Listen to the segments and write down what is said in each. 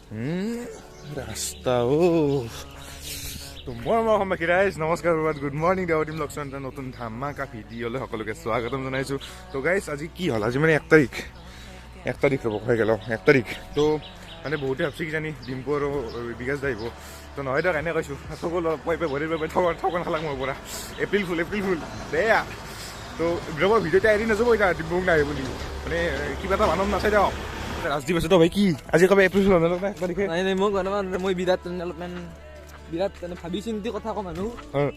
ৰাস্তা তো মই অসমবাসী ৰাইজ নমস্কাৰ গুড মৰ্ণিং দেৱাটিম লক্ষণ এটা নতুন ধামাকা ভিডিঅ'লৈ সকলোকে স্বাগতম জনাইছোঁ। তো গাইজ আজি কি হ'ল, আজি মানে 1 তাৰিখ ৰ'ব হৈ গ'ল 1 তাৰিখ। তো মানে বহুতে ভাবছি কিজানি ডিম্পু আৰু বিকাশ আহিব, তো নহয় দিয়ক এনে কৈছোঁ সকলো ভৰিৰ বাবে ঠগন খালাক মোৰ পৰা। এপ্ৰিল ফুল বেয়া। তো ব্লগৰ ভিডিঅ'টা এৰি নাযাব এতিয়া ডিম্পুক নাহে বুলি, মানে কিবা এটা মানুহ নাচাই দিয়ক। ৰাজদীপ আছে তো ভাই কি আজি কবে এপ্ৰিল ফুল নহয় 1 তাৰিখে? নাই মোক মই অলপমান বিৰাট ভাবি চিন্তি কথা কওঁ মানুহ,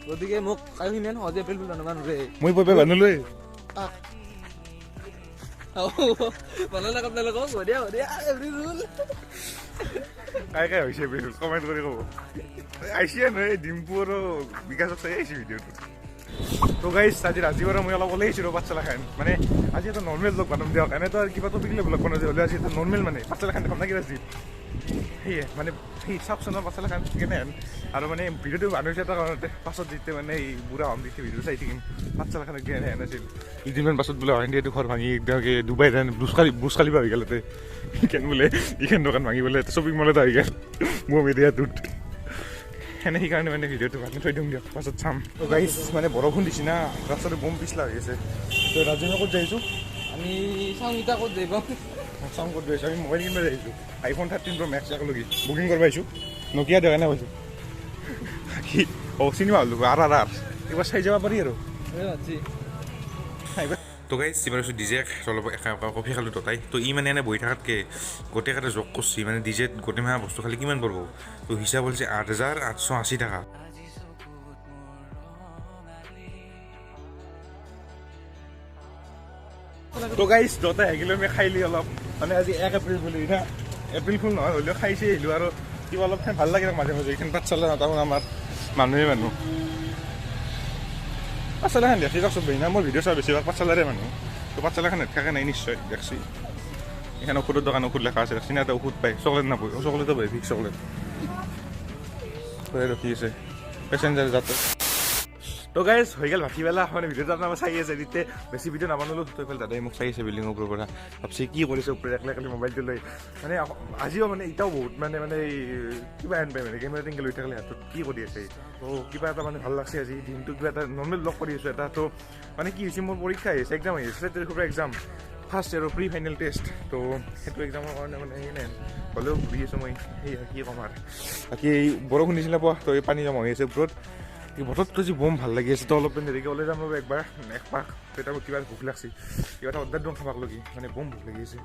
গতিকে মোক ইমান সহজে এপ্ৰিল ফুল নহয় মানুহে মই পইপে বান্ধলৈ কাই হৈছে এপ্ৰিল ফুল কমেণ্ট কৰি ক'ব। আহিছে নহয় ডিম্পু আৰু বিকাশক চাই আহিছে ভিডিঅ'টো। তো গাইজ আজি ৰাজীৱৰ মই অলপ ওলাই আহিছিলোঁ পাঠশালা খান, মানে আজি এটা নৰ্মেল ব্লগ বনাম দিয়ক। এনেতো আৰু কিবা টপিক লৈ ব্লগ বনাইছে হ'লে আজি এটা নৰ্মেল মানে পাঠশালা খান দেখাম না কি ৰাজীৱ, সেয়ে মানে সেই চাওকচোন পাঠশালা খান কেনেহেন। আৰু মানে ভিডিঅ'টো বনাইছে এটা কাৰণতে, পাছত যেতিয়া মানে এই বুঢ়া হ'ম যেতিয়া ভিডিঅ' চাই থাকিম পাঠশালা খান কেনেহেন আছিল। দুদিনমান পাছত বোলে ইণ্ডিয়াটো ঘৰ ভাঙি একদমকে ডুবাই বুজ খালিবা হৈ গ'ল, কেন বোলে এইখন দোকান ভাঙি বোলে শ্বপিং মল এটা হৈ গ'ল মোৰ মেডিয়াটোত। সেনে সেইকাৰণে মানে ভিডিঅ'টো ভাঙি থৈ দিম দিয়ক, পাছত চাম। তো গাইজ মানে বৰষুণ দিছে না, ৰাস্তাটো বম পিছলা হৈ আছে। তো ৰাজীৱ ক'ত যাইছোঁ আমি চাওঁ ইটা ক'ত যাব চাওঁ ক'ত গৈছোঁ আমি মোবাইল কিনিব যাইছোঁ iPhone 13 Pro Max একেলগে বুকিং কৰিব আহিছোঁ। নকিয়া দেৱা নাই পাইছোঁ কি চিনেমা হ'লো আৰ এইবাৰ চাই যাব পাৰি আৰু। তো গাইজ চিমাৰ কৈছোঁ ডিজেক অলপ কফি খালোঁ ততাই। তো ই মানে এনে বহি থকাতকৈ গোটেই কাটা জক কৰিছে, মানে ডিজেত গোটেই মাহ বস্তু খালি কিমান পৰিব। তো হিচাপ হৈছে 8,880 টকা। তো গাইজ দুটাই আহিলেও আমি খাইলি অলপ, মানে আজি 1 এপ্ৰিল বুলি না, এপ্ৰিল ফুল নহয় হ'লেও খাইছে আহিলোঁ আৰু কিবা অলপ খাই ভাল লাগে মাজে মাজে। এইখন পাঠশালা নাথাকোঁ আমাৰ মানুহ পাঠশালাখন দেখি চব না, মোৰ ভিডিঅ' চোৱা বেছিভাগ পাঠশালাৰে মানুহ। তো পাঠশালাখন নেথাকে নাই নিশ্চয় দেখছি। এখানে ঔষধৰ দোকান ঔষধ লেখা আছে, দেখছি না এটা ঔষধ পায়, চকলেট নাপায়, চকলেটো পায় ভিক্স চকলেট ৰখি আছে পেচেঞ্জাৰ যাতে। তো গাইজ হৈ গ'ল ভাটিবেলা, মানে ভিডিঅ'টো আপোনাৰ চাই আছে তেতিয়া বেছি ভিডিঅ' নাবানিলোঁ। তো এইফালে দাদাই মোক চাই আছে বিল্ডিঙৰ ওপৰৰ পৰা, ভাবছি কি কৰিছে ওপৰত একলা একলা মোবাইলটো লৈ। মানে আজিও মানে এতিয়াও বহুত মানে এই কিবা এন পায় মানে কেমেৰা টেংকে লৈ থাকিলে হাতত কি কৰি আছে। তো কিবা এটা মানে ভাল লাগছে আজি দিনটো, কিবা এটা নৰ্মেল ব্লগ কৰি আছোঁ এটা। তো মানে কি হৈছে মোৰ পৰীক্ষা আহি আছে, এক্সাম আহি আছে, 7 তাৰিখৰ পৰা এক্সাম, ফাৰ্ষ্ট ইয়াৰৰ প্ৰি ফাইনেল টেষ্ট। তো সেইটো এক্সামৰ কাৰণে মানে সেনে হ'লেও ঘূৰি আছোঁ মই, সেই কি ক'ম আৰু। বাকী এই বৰষুণ দিছিলে পোৱা, তো এই পানী জমা হৈ আছে ওপৰত। এই বতৰটো আজি বম ভাল লাগি আছে। তো অলপ দেৰিকৈ ওলাই যাম ৰ'ব একপাক তেতিয়া মোৰ কিবা ভোক লাগছে, কিবা এটা অৰ্ডাৰ দিওঁ খাবাক লগি, মানে বম ভোক লাগি আছে।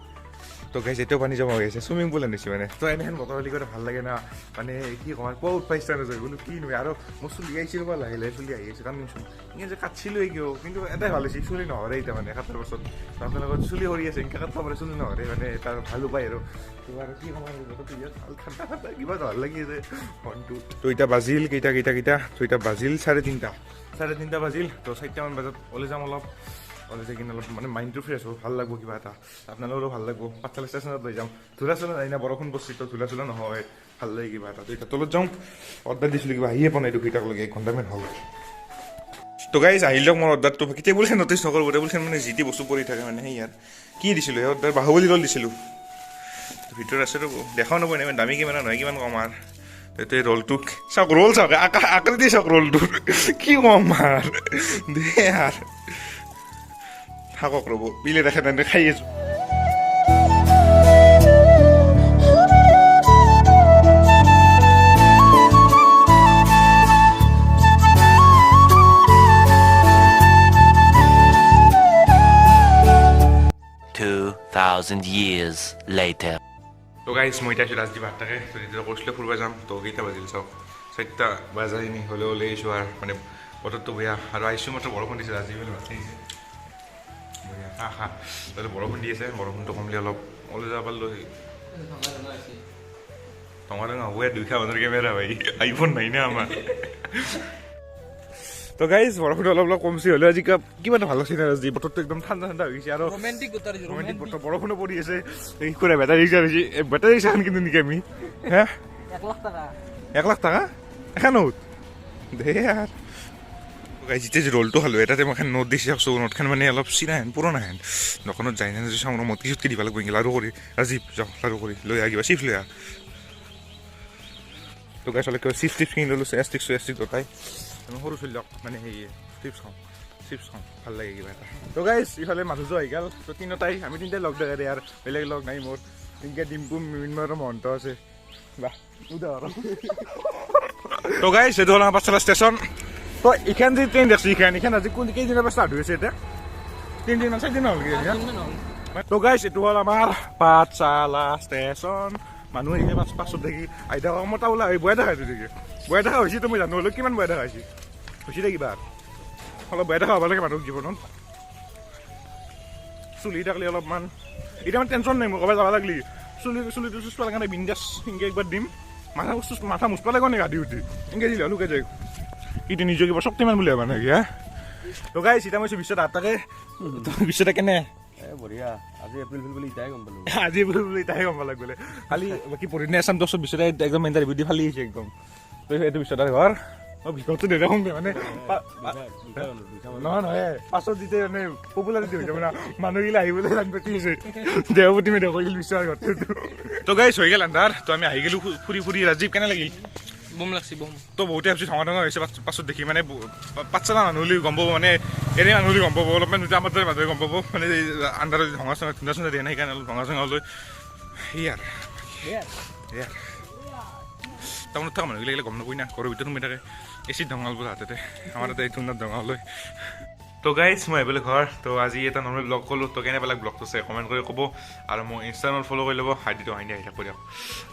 তো গাইজ এতিয়াও পানী জমা হৈ আছে, চুইমিং পুল আনিছে মানে। তো এনেহেন বতৰ হ'লে কিবা ভাল লাগে না, মানে কি ক'ম আৰু পুৱা উঠবা ইচ্ছা নাযায় বোলো কি নহয়। আৰু মোৰ চুলি আহিছিল ৰ'বা লাহে লাহে চুলি আহি আছে, কাৰণ ইങ്ങനെ যে কাটছিলোঁৱে কিয়, কিন্তু এটাই ভাল হৈছে চুলি নহৰে এতিয়া মানে কাটাৰ পাছত। আপোনাৰ লগত চুলি সৰি আছে এনেকৈ কাটব পাৰে চুলি নহৰে, মানে তাৰ ভাল উপায় আৰু। তো আৰু কি ক'ম আৰু বতৰটো ইয়াত ভাল ঠাণ্ডা কিবা ভাল লাগি আছে মনটো। তো এতিয়া বাজিল কেইটা তো এতিয়া বাজিল 3:30 বাজিল। তো 4টামান বজাত ওলাই যাম, অলপ ওলাই যাই কিনে অলপ মানে মাইণ্ডটো ফ্ৰেছ হ'ব, ভাল লাগব কিবা এটা, আপোনালোকৰো ভাল লাগব। পাঠশালা ষ্টেচনত লৈ যাম, ধূলা চোলা নাই না, বৰষুণ পৰছি, তো ধূলা চোলা নহয়, ভাল লাগে কিবা এটা। তো এতিয়া তলত যাওঁ, অৰ্ডাৰ দিছিলোঁ কিবা আহিয়ে পোৱা নাই, দুইটালৈকে 1 ঘণ্টামান হ'ল। তো গাইজ আহিলেও মোৰ অৰ্ডাৰটো টেবুলখন নটিচ নকৰিব, টেবুলখন মানে যি টি বস্তু পৰি থাকে মানে সেই ইয়াত কি দিছিলোঁ সেই অৰ্ডাৰ বাহুবলী ৰ'ল দিছিলোঁ। ভিতৰত আছে ৰ'ব, দেখাও নপয় ইমান দামী কিমান নহয়, কিমান কম আৰু এই ৰ'লটোক চাওক, ৰ'ল চাওক আকৃতি চাওক ৰ'লটোৰ, কি কম আৰু দে আৰু থাকক ৰ'ব বিলে দেখে তেন্তে খাই আছোঁ। Years later. তো গাইজ মই এতিয়া আছোঁ ৰাজদীপ 8টাকে, তো তেতিয়া কৈছিলোঁ ফুৰিব যাম। তো কেইটা বাজিল চাওক, 4টা বাজাই নি হ'লেও ওলাই আহিছোঁ আৰু মানে বতৰটো বেয়া। আৰু আহিছোঁ মাত্ৰ বৰষুণ দিছে, ৰাজদীপ মাতি আহিছে বঢ়িয়া তাতে বৰষুণ দি আছে, বৰষুণটো কমলি অলপ ওলাই যাব পাৰিলোঁ। তোমাৰ হ'ব 200 মানৰ কেমেৰা ভাই, iPhone নাই না আমাৰ। তো গাইজ বৰষুণটো অলপ অলপ কমছি হ'লেও আজি কিবা এটা ভাল লাগছে না, আজি বতৰটো একদম ঠাণ্ডা হৈ গৈছে আৰু ৰোমান্টিক বতৰ, বৰষুণো পৰি আছে। এই কৰে বেটাৰী ৰিক্সা হৈছে, বেটাৰী ৰিক্সাখন কিন্তু নেকি আমি হে 1 লাখ টাকা 1 লাখ টাকা এখানত দে আৰু। গাইজ যেতিয়া যে ৰ'লটো খালোঁ এটাতে মই এখন নোট দিছে, চাওকচোন নোটখন মানে অলপ চিনা হেন পুৰণা হেন। দোকানত যাই না চাওঁ মদ কি চুটকি দিব লাগিব লাৰু কৰি, ৰাজীৱ যাওঁ লাৰু কৰি লৈ আহ, কিবা চিপছ লৈ আহ। তো গাইছ অলপ চিপছ টিপছ কিনি ল'লোঁ ষ্টিক গোটাই সৰু চলি লওক মানে সেই চিপছ খাওঁ ভাল লাগে কিবা এটা তো গাইছ ইফালে মানুহটো আহি গ'ল তো তিনিটাই আমি তিনিটাই লগ দেখাই আৰু বেলেগ লগ নাই মোৰ তিনিকে ডিম্পু মিমিন আৰু মহন্ত আছে বাহ উদাহৰণ তো গাইছ এইটো হ'ল আমাৰ পাঠশালা ষ্টেচন তো এইখান যে ট্ৰেইন দেখছি এইখান আজি কোন কেইদিনৰ পৰা ষ্টাৰ্ট হৈ আছে এতিয়া 3 দিন 4 দিন হ'ল তো গাইছ এইটো হ'ল আমাৰ পাঠশালা ষ্টেচন মানুহ আহিলে পাছত দেখি আহি থকা মতা ওলাই বয়া দেখাইছো দেখি বয়া দেখা হৈছে তো মই জানো হ'লেও কিমান বয়া দেখাইছি হৈছে দে কিবা অলপ বয়া দেখা হ'ব লাগে মানুহক জীৱনত চুলি থাকলে অলপমান এতিয়া মানে টেনশ্যন নাই মোৰ ক'ৰবাত যাব লাগলি চুলিটো চুচ পালে কাৰণে বিন্দাছ এনেকৈ একবাৰ দিম মাথা মুচ পালে কাৰণে গাড়ী উঠি এনেকৈ দিলে লুকাই যায় ইটো নিজকে কিবা শক্তিমান বুলি ভাবা নেকি হা তো গাইছ এতিয়া মই বিশ্বত আটাকে বিশ্বতে কেনে বঢ়িয়া আজি এপ্ৰিল ফুল বুলি ইটাই গম পালোঁ আজি বুলি ইটাই গম পালাক বোলে খালি বাকী পঢ়ি নে আছাম দছত বিশ্বতে একদম ইণ্টাৰভিউ দি ফালি আহিছে একদম তো এইটো বিশ্বত ঘৰ ভিতৰতো নেদেখোঁ মানে নহয় পাছত যেতিয়া মানে পপুলাৰিটি হৈ যাব না মানুহগিলা আহিবলৈ লাইন পাতি আছে দেহপতি মেদে কৰিল বিশ্বাস ঘৰটো তো গাইছ হৈ গ'ল আন্ধাৰ তো আমি আহি গ'লোঁ ফুৰি ৰাজীৱ কেনে লাগিল বম লাগছি বম তো বহুতে ভাবছি ধঙা হৈছে পাছত দেখি মানে পাঠশালা মানুহ হ'লে গম পাব মানে এনে মানুহ হ'লে গম পাব অলপমান আমাৰ দৰে মানুহে গম পাব মানে আন্ধাৰত ধঙা চঙা দিয়ে নাই সেইকাৰণে অলপ ধঙা চঙা লৈ সেয়াৰ টাউনত থকা মানুহগিলা গম নাপাই না ঘৰৰ ভিতৰত সোমাই থাকে এচিড ধঙাল বোলে হাততে আমাৰ তাতে এইটোত ধঙা লৈ তো গাইছ মই আহিবলৈ ঘৰ তো আজি এটা নৰ্মেল ব্লগ ক'লোঁ তো কেনে পালাক ব্লগটো চাই কমেণ্ট কৰি ক'ব আৰু মোৰ ইনষ্টাগ্ৰামত ফ'ল' কৰি ল'ব আইডিটো আহি থাকোঁ দিয়ক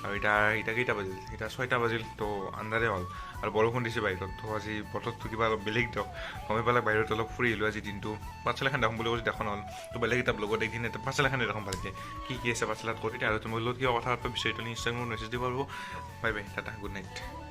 আৰু এতিয়া কেইটা বাজিল এতিয়া 6টা বাজিল তো আন্ধাৰে হ'ল আৰু বৰষুণ দিছে বাহিৰত তো আজি বতৰটো কিবা অলপ বেলেগ দিয়ক গমে পালাক বাহিৰত অলপ ফুৰি আহিলোঁ আজি দিনটো পাঠশালাখন দেখোঁ বুলি কৈছোঁ দেখা নহ'ল তো বেলেগ এটা ব্লগত একদিন এটা পাঠশালাখনে দেখোঁ ভালকৈ কি আছে পাঠশালাত কৰি তেতিয়া আৰু তোমাৰ লগত কিবা কথা পাতিব বিচাৰি তুমি ইনষ্টাগ্ৰামত মেছেজ দিব পাৰিব bye bye Tata good night